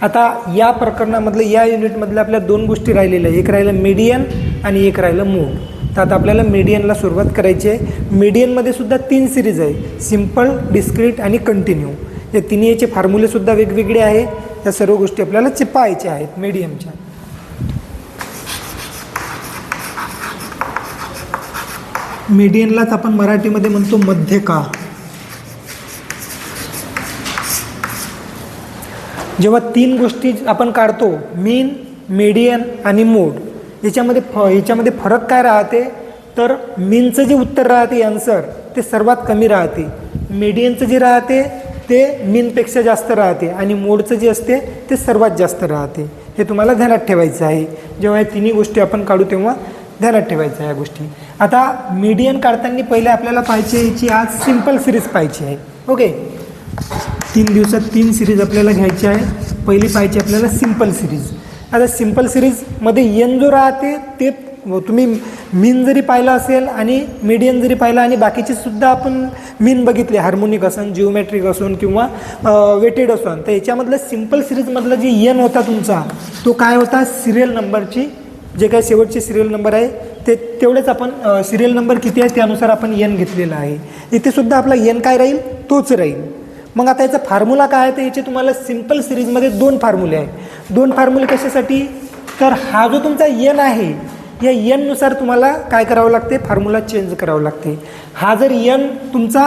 आता या प्रकरणामधलं या युनिटमधल्या आपल्या दोन गोष्टी राहिलेल्या आहे. एक राहिलं मीडियन आणि एक राहिलं मोड. तर आता आपल्याला मीडियनला सुरुवात करायची आहे. मीडियनमध्ये सुद्धा 3 सिरीज आहे, सिम्पल, डिस्क्रीट आणि कंटिन्यू. या तिन्ही याचे फॉर्म्युलेसुद्धा वेगवेगळे आहे. या सर्व गोष्टी आपल्याला पाहायच्या आहेत मीडियनच्या. मीडियनलाच आपण मराठीमध्ये म्हणतो मध्यका. जेव्हा 3 गोष्टी आपण काढतो, मीन, मीडियन आणि मोड, याच्यामध्ये फरक काय राहते, तर मीनचं जे उत्तर राहते आन्सर ते सर्वात कमी राहते, मीडियनचं जे राहते ते मीनपेक्षा जास्त राहते आणि मोडचं जे असते ते सर्वात जास्त राहते. हे तुम्हाला ध्यानात ठेवायचं आहे. जेव्हा या तिन्ही गोष्टी आपण काढू तेव्हा ध्यानात ठेवायचं या गोष्टी. आता मीडियन काढताना पहिले आपल्याला पाहिजे याची आज सिम्पल सिरीज पाहिजे आहे. ओके, 3 दिवसात 3 सिरीज आपल्याला घ्यायची आहे. पहिली पाहिजे आपल्याला सिम्पल सिरीज. आता सिम्पल सिरीजमध्ये एन जो राहते ते तुम्ही मीन जरी पाहिला असेल आणि मीडियन जरी पाहिला आणि बाकीचे सुद्धा आपण मीन बघितले, हार्मोनिक असून, जिओमेट्रिक असून किंवा वेटेड असून, तर याच्यामधलं सिम्पल सिरीजमधलं जे एन होता तुमचा तो काय होता, सिरियल नंबरची जे काय शेवटचे सिरियल नंबर आहे ते तेवढेच आपण सिरियल नंबर किती आहे त्यानुसार आपण एन घेतलेला आहे. इथे सुद्धा आपला एन काय राहील, तोच राहील. मग आता याचा फॉर्म्युला काय आहे, तर याचे तुम्हाला सिम्पल सिरीजमध्ये 2 फॉर्म्युले आहे. 2 फॉर्म्युले कशासाठी, तर हा जो तुमचा एन आहे या एननुसार तुम्हाला काय करावं लागते, फॉर्म्युला चेंज करावं लागते. हा जर एन तुमचा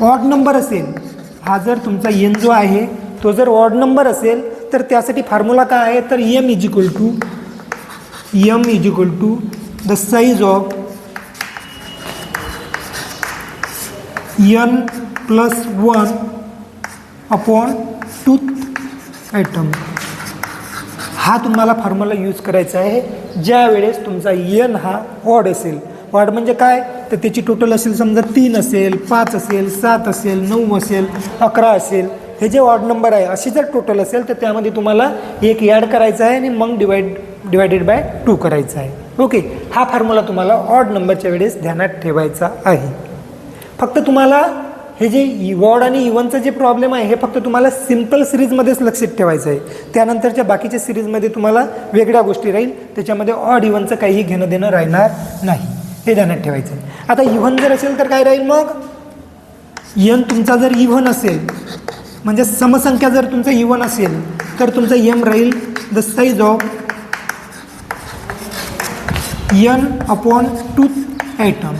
ऑड नंबर असेल, हा जर तुमचा एन जो आहे तो जर ऑड नंबर असेल तर त्यासाठी फॉर्म्युला काय आहे, तर M is equal to the size of N plus 1 upon tooth item. हा तुम्हाला फॉर्म्युला यूज करायचा आहे ज्या वेळेस तुमचा एन हा ऑड असेल. ऑड म्हणजे काय, तर त्याची टोटल असेल समजा 3 असेल, 5 असेल, 7 असेल, 9 असेल, 11 असेल, हे जे ऑड नंबर आहे अशी जर टोटल असेल तर त्यामध्ये तुम्हाला एक ॲड करायचा आहे आणि मग डिवायडेड बाय 2 करायचा आहे. ओके, हा फॉर्म्युला तुम्हाला ऑड नंबरच्या वेळेस ध्यानात ठेवायचा आहे. फक्त तुम्हाला हे जे ऑड आणि इव्हनचं जे प्रॉब्लेम आहे हे फक्त तुम्हाला सिम्पल सिरीजमध्येच लक्षात ठेवायचं आहे. त्यानंतरच्या बाकीच्या सिरीजमध्ये तुम्हाला वेगळ्या गोष्टी राहील, त्याच्यामध्ये ऑड इव्हनचं काहीही घेणं देणं राहणार नाही, हे ध्यानात ठेवायचं आहे. आता इव्हन जर असेल तर काय राहील, मग एन तुमचा जर इव्हन असेल म्हणजे समसंख्या जर तुमचा इव्हन असेल तर तुमचा एम राहील the size of N upon tooth item.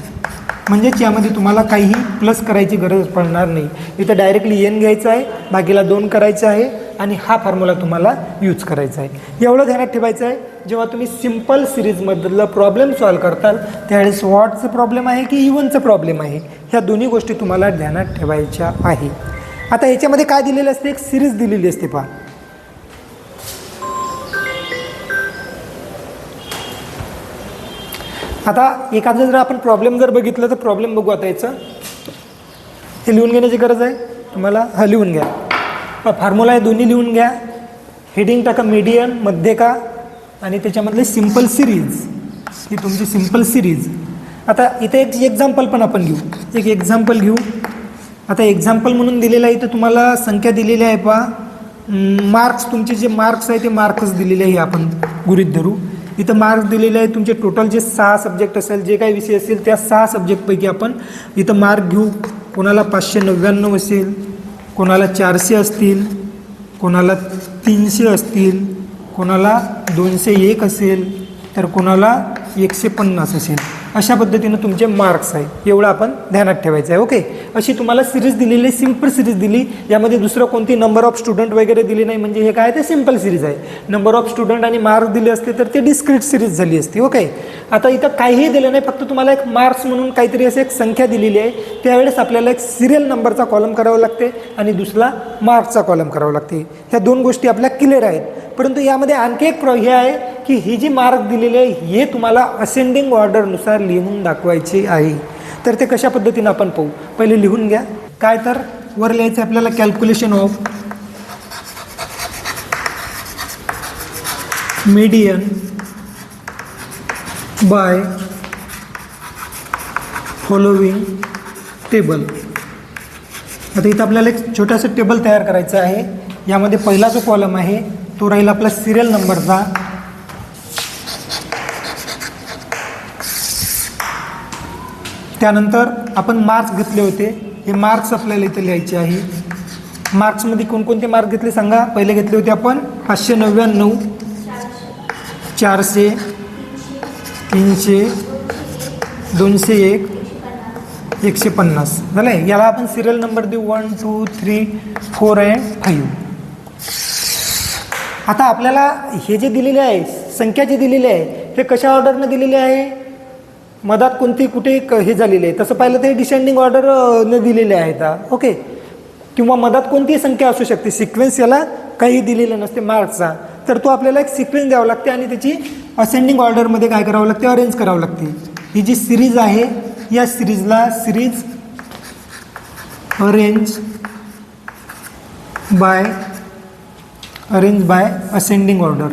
म्हणजेच यामध्ये तुम्हाला काहीही प्लस करायची गरज पडणार नाही. इथं डायरेक्टली एन घ्यायचं आहे, बाकीला 2 करायचं आहे आणि हा फॉर्म्युला तुम्हाला यूज करायचा आहे. एवढं ध्यानात ठेवायचं आहे. जेव्हा तुम्ही सिम्पल सिरीजमधलं प्रॉब्लेम सॉल्व करताल त्यावेळेस ऑडचं प्रॉब्लेम आहे की इव्हनचं प्रॉब्लेम आहे, ह्या दोन्ही गोष्टी तुम्हाला ध्यानात ठेवायच्या आहे. आता याच्यामध्ये काय दिलेलं असते, एक सिरीज दिलेली असते पहा. आता एखादं जर आपण प्रॉब्लेम जर बघितलं तर प्रॉब्लेम बघू. आता याचं हे लिहून घेण्याची गरज आहे तुम्हाला. हा लिहून घ्या, फॉर्म्युला आहे दोन्ही लिहून घ्या. हेडिंग टाका मीडियन, मध्यका आणि त्याच्यामधले सिम्पल सिरीज, ही तुमची सिम्पल सिरीज. आता इथे एक एक्झाम्पल पण आपण घेऊ, एक एक्झाम्पल घेऊ. आता एक्झाम्पल म्हणून दिलेलं आहे, इथं तुम्हाला संख्या दिलेली आहे पहा. मार्क्स, तुमचे जे मार्क्स आहे ते मार्क्स दिलेले आहे, आपण गृहीत धरू. इथं मार्क्स दिलेले आहे तुमचे टोटल जे 6 सब्जेक्ट असेल, जे काही विषय असेल त्या 6 सब्जेक्टपैकी आपण इथं मार्क घेऊ. कोणाला 599 असेल, कोणाला 400 असतील, कोणाला 300 असतील, कोणाला 201 असेल, तर कोणाला 150 असेल. अशा पद्धतीनं तुमचे मार्क्स आहे, एवढं आपण ध्यानात ठेवायचं आहे. ओके, अशी तुम्हाला सिरीज दिलेली, सिम्पल सिरीज दिली. यामध्ये दुसरं कोणती नंबर ऑफ स्टुडंट वगैरे दिली नाही, म्हणजे हे काय ते सिम्पल सिरीज आहे. नंबर ऑफ स्टुडंट आणि मार्क्स दिले असते तर ते डिस्क्रीट सिरीज झाली असती. ओके, आता इथं काहीही दिलं नाही, फक्त तुम्हाला एक मार्क्स म्हणून काहीतरी असं एक संख्या दिलेली आहे. त्यावेळेस आपल्याला एक सिरियल नंबरचा कॉलम करावा लागते आणि दुसरा मार्क्सचा कॉलम करावा लागते. ह्या 2 गोष्टी आपल्या क्लिअर आहेत. परंतु यामध्ये आणखी एक हे आहे की ही जी मार्क दिलेली आहे हे तुम्हाला असेंडिंग ऑर्डरनुसार लिहून दाखवायचे आहे. तर ते कशा पद्धतीनं आपण पाहू. पहिले लिहून घ्या. काय तर वर लिहायचं आपल्याला, calculation of median by following table. आता इथं आपल्याला एक छोटंसं टेबल तयार करायचं आहे. यामध्ये पहिला जो कॉलम आहे तो राहील आपला सिरियल नंबरचा. त्यानंतर आपण मार्क्स घेतले होते, हे मार्क्स आपल्याला इथे लिहायचे आहे. मार्क्समध्ये कोणकोणते मार्क्स घेतले सांगा. पहिले घेतले होते आपण 599, 400, 300, 201, 150 झालं आहे. याला आपण सिरियल नंबर देऊ 1, 2, 3, 4 and 5. आता आपल्याला हे जे दिलेले आहे, संख्या जी दिलेली आहे, हे कशा ऑर्डरनं दिलेली आहे, मधात कोणती कुठे हे झालेले आहे. तसं पाहिलं तर डिसेंडिंग ऑर्डरने दिलेले आहेत. ओके, किंवा मधात कोणतीही संख्या असू शकते. सिक्वेन्स याला काही दिलेलं नसते मार्क्सचा, तर तो आपल्याला एक सिक्वेन्स द्यावा लागते आणि त्याची असेंडिंग ऑर्डरमध्ये काय करावं लागते, अरेंज करावं लागते. ही जी सिरीज आहे, या सिरीजला series arrange by ascending order.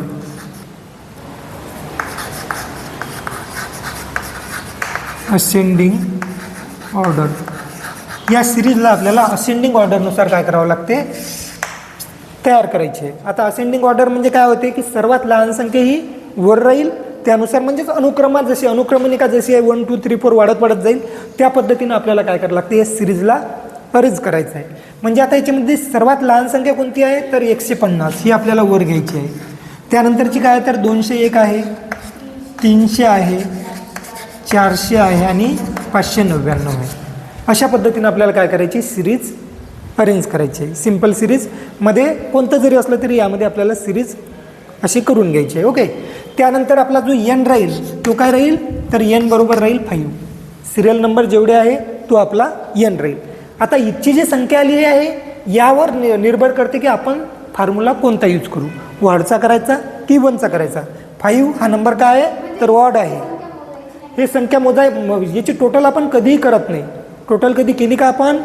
Ascending order या सिरीजला आपल्याला असेंडिंग ऑर्डरनुसार काय करावं लागते, तयार करायची आहे. आता असेंडिंग ऑर्डर म्हणजे काय होते की सर्वात लहान संख्या ही वर राहील, त्यानुसार म्हणजेच अनुक्रमात जशी अनुक्रमणिका जशी आहे 1, 2, 3, 4 वाढत जाईल, त्या पद्धतीनं आपल्याला काय करावं लागते, या सिरीजला अरेंज करायचं आहे. म्हणजे आता याच्यामध्ये सर्वात लहान संख्या कोणती आहे तर 150 ही आपल्याला वर घ्यायची आहे. त्यानंतरची काय तर 201 आहे, 300 आहे, 400 आहे आणि 599 आहे. अशा पद्धतीनं आपल्याला काय करायची, सिरीज अरेंज करायची आहे. सिम्पल सिरीजमध्ये कोणतं जरी असलं तरी यामध्ये आपल्याला सिरीज अशी करून घ्यायची आहे. ओके, त्यानंतर आपला जो एन राहील तो काय राहील तर एन बरोबर राहील 5. सिरियल नंबर जेवढे आहे तो आपला एन राहील. आता इथची जी संख्या आलेली आहे यावर निर्भर करते की आपण फॉर्म्युला कोणता यूज करू, वॉडचा करायचा की वनचा करायचा. 5 हा नंबर काय आहे तर वॉड आहे. हे संख्या याची टोटल आपण कधीही करत नाही. टोटल कधी केली का आपण,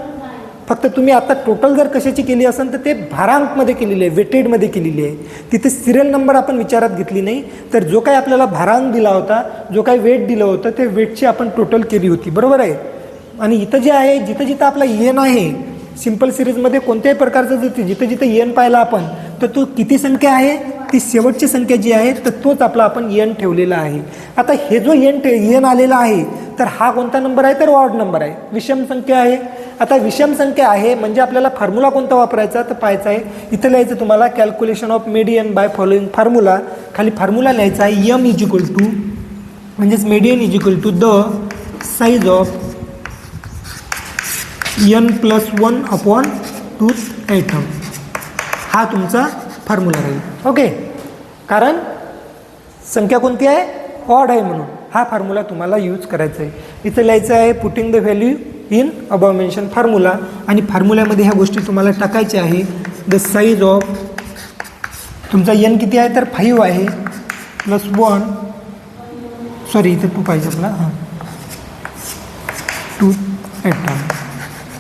फक्त तुम्ही आता टोटल जर कशाची केली असेल तर ते भारांकमध्ये केलेली आहे, वेटेडमध्ये केलेली आहे. तिथे सिरियल नंबर आपण विचारात घेतली नाही, तर जो काही आपल्याला भारांक दिला होता, जो काही वेट दिलं होतं, ते वेटची आपण टोटल केली होती. बरोबर आहे. आणि इथं जे आहे, जिथं जिथं आपला एन आहे सिम्पल सिरीजमध्ये कोणत्याही प्रकारचं जिथं जिथं एन पाहिला आपण, तर तो किती संख्या आहे, ती शेवटची संख्या जी आहे तर तोच आपला आपण एन ठेवलेला आहे. आता हे जो एन आलेला आहे तर हा कोणता नंबर आहे तर ऑड नंबर आहे, विषम संख्या आहे. आता विषम संख्या आहे म्हणजे आपल्याला फॉर्म्युला कोणता वापरायचा तर पाहायचा आहे. इथं लिहायचं तुम्हाला calculation of median by following formula. खाली फॉर्म्युला लिहायचा आहे एम इज इक्वल टू म्हणजेच median is equal to the size of n+1/2 item. हा तुमचा फॉर्म्युला राहील. ओके, कारण संख्या कोणती आहे ऑड आहे म्हणून हा फॉर्म्युला तुम्हाला यूज करायचा आहे. इथं लिहायचं आहे putting the value in above mention formula, आणि फॉर्म्युल्यामध्ये ह्या गोष्टी तुम्हाला टाकायच्या आहे. द साईज ऑफ तुमचा एन किती आहे तर 5 आहे +1 सॉरी इथे 2 पाहिजे आपला 2 आयटम.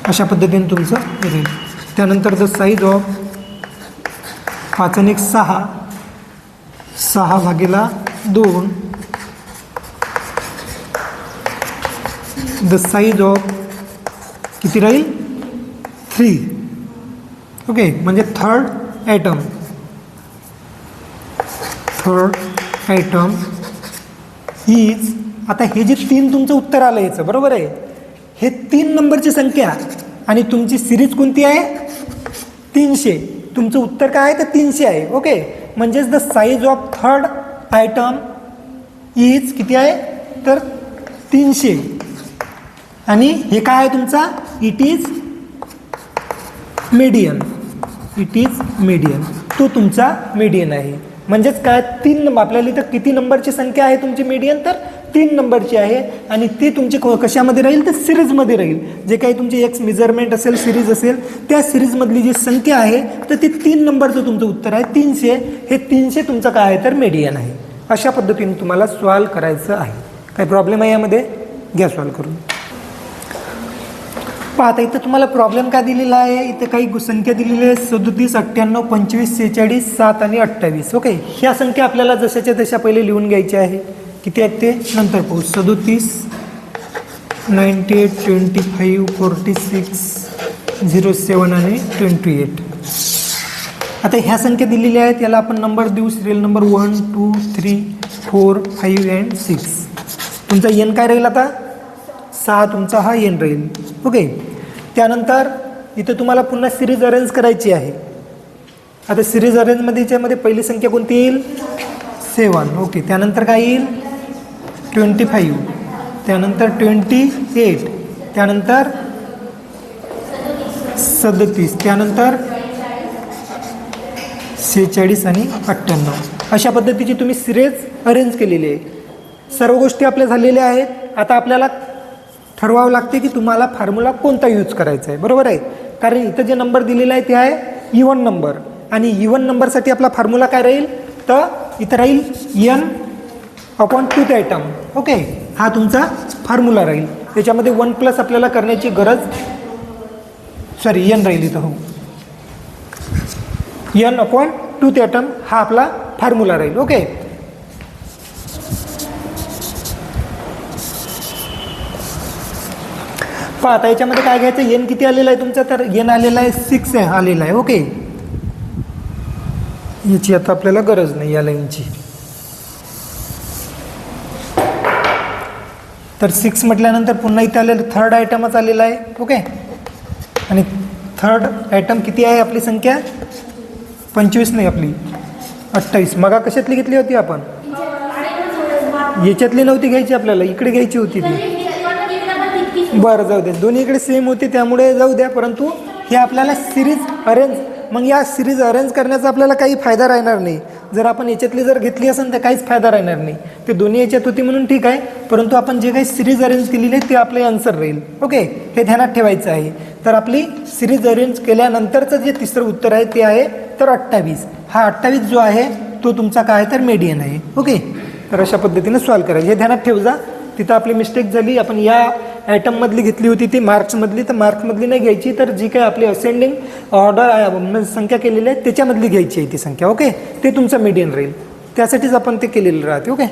अशा पद्धतीने तुमचं येईल. त्यानंतर द साईज ऑफ 5 आणि 1 6 6/2 द साईज ऑफ किती राहील 3. ओके, म्हणजे थर्ड आयटम इज. आता हे जे 3 तुमचं उत्तर आलं याचं बरोबर आहे, हे 3 नंबरची संख्या आणि तुमची सिरीज कोणती आहे 300. तुमचं उत्तर काय आहे तर 300 आहे. ओके, म्हणजेच the size of third item is किती आहे तर 300. आणि हे काय आहे तुमचा इट इज मीडियन. तो तुमचा मीडियन आहे. म्हणजेच काय 3 आपल्याला इथं किती नंबरची संख्या आहे तुमची मीडियन तर 3 नंबरची आहे. आणि ती तुमची कशामध्ये राहील तर सिरीजमध्ये राहील. जे काही तुमची एक्स मेजरमेंट असेल सिरीज असेल त्या सिरीजमधली जी संख्या आहे तर ती 3 नंबरचं तुमचं उत्तर आहे 300. हे 300 तुमचं काय आहे तर मीडियन आहे. अशा पद्धतीने तुम्हाला सॉल्व करायचं आहे. काही प्रॉब्लेम आहे यामध्ये, घ्या सॉल्व करून. पाहता इथं तुम्हाला प्रॉब्लेम काय दिलेला आहे, इथे काही संख्या दिलेली आहे 37, 98, 25, 46, 7 आणि 28. ओके, ह्या संख्या आपल्याला जशाच्या तशा पहिले लिहून घ्यायच्या आहे. किती आहेत ते नंतर पाहू. 37, 98, 25, 46, 07 आणि 28. आता ह्या संख्या दिलेल्या आहेत, याला आपण नंबर देऊ, सिरियल नंबर 1 2 3 4 5 अँड 6. तुमचा एन काय राहील आता 6 तुमचा हा एन राहील. ओके. त्यानंतर इथं तुम्हाला पुन्हा सिरीज अरेंज करायची आहे. आता सिरीज अरेंजमध्ये याच्यामध्ये पहिली संख्या कोणती येईल 7. ओके. त्यानंतर काय येईल 25, त्यानंतर 28, त्यानंतर 37, त्यानंतर 46 आणि 98. अशा पद्धतीची तुम्ही सिरीज अरेंज केलेली आहे. सर्व गोष्टी आपल्या झालेल्या आहेत. आता आपल्याला ठरवावं लागते की तुम्हाला फॉर्म्युला कोणता यूज करायचा आहे. बरोबर आहे. कारण इथं जे नंबर दिलेला आहे ते आहे इवन नंबर, आणि इवन नंबरसाठी आपला फॉर्म्युला काय राहील तर इथं राहील n/2th आयटम. ओके. हा तुमचा फॉर्म्युला राहील. त्याच्यामध्ये 1+ आपल्याला करण्याची गरज, सॉरी n राहील इथं, हो, n/2th आयटम हा आपला फॉर्म्युला राहील. ओके. पहा आता याच्यामध्ये काय घ्यायचं, n किती आलेला आहे तुमचा, तर n आलेला आहे 6 आलेला आहे. ओके. याची आता आपल्याला गरज नाही या लाईनची. तर 6 म्हटल्यानंतर पुन्हा इथे आलेलं थर्ड आयटमच आलेला आहे. ओके. आणि थर्ड आयटम किती आहे आपली संख्या 25 नाही, आपली 28. मग कशातली घेतली होती आपण, याच्यातली नव्हती घ्यायची आपल्याला, इकडे घ्यायची होती ती. बरं जाऊ दे, दोन्ही इकडे सेम होते त्यामुळे जाऊ द्या. परंतु हे आपल्याला सिरीज अरेंज, मग या सिरीज अरेंज करण्याचा आपल्याला काही फायदा राहणार नाही. जर आपण याच्यातली जर घेतली असेल तर काहीच फायदा राहणार नाही. ते दोन्ही याच्यात होती म्हणून ठीक आहे, परंतु आपण जे काही सिरीज अरेंज केलेली आहे ते आपले आन्सर राहील. ओके. हे ध्यानात ठेवायचं आहे. तर आपली सिरीज अरेंज केल्यानंतरचं जे तिसरं उत्तर आहे ते आहे तर 28. हा 28 जो आहे तो तुमचा काय तर मेडियन आहे. ओके. तर अशा पद्धतीने सॉल्व करायचं, हे ध्यानात ठेव जा. तिथं आपली मिस्टेक झाली, आपण या आयटममधली घेतली होती ती मार्क्समधली, तर मार्क्समधली नाही घ्यायची, तर जी काही आपली असेंडिंग ऑर्डर संख्या केलेली आहे त्याच्यामधली घ्यायची आहे ती संख्या. ओके. ते तुमचं मीडियन राहील, त्यासाठीच आपण ते केलेलं राहते. ओके.